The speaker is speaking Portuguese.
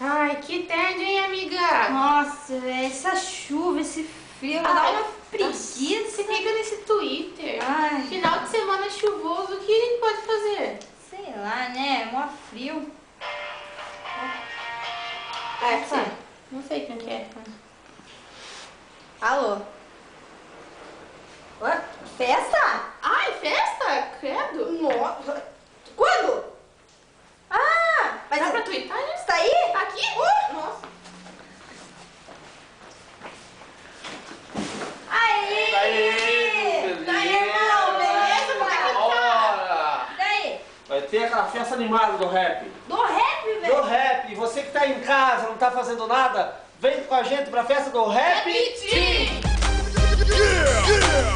Ai, que tédio, hein, amiga? Nossa, essa chuva, esse frio, dá uma preguiça. Você fica nesse Twitter. Ai. Final de semana chuvoso, o que a gente pode fazer? Sei lá, né? Mó frio. Sim. Não sei quem que é. Alô? Ué? Festa? Ai, festa? Credo. Nossa. Quando? Ah, mas Dá pra twittar, né? você tá aí? Tá aqui? Nossa. Aí! Daí, Daí, irmão, beleza? Como é que tá? Ora! Daí? Vai ter aquela festa animada do rap. Do rap, Do velho? rap. E você que tá em casa, não tá fazendo nada, vem com a gente pra festa do Rap Team! Yeah!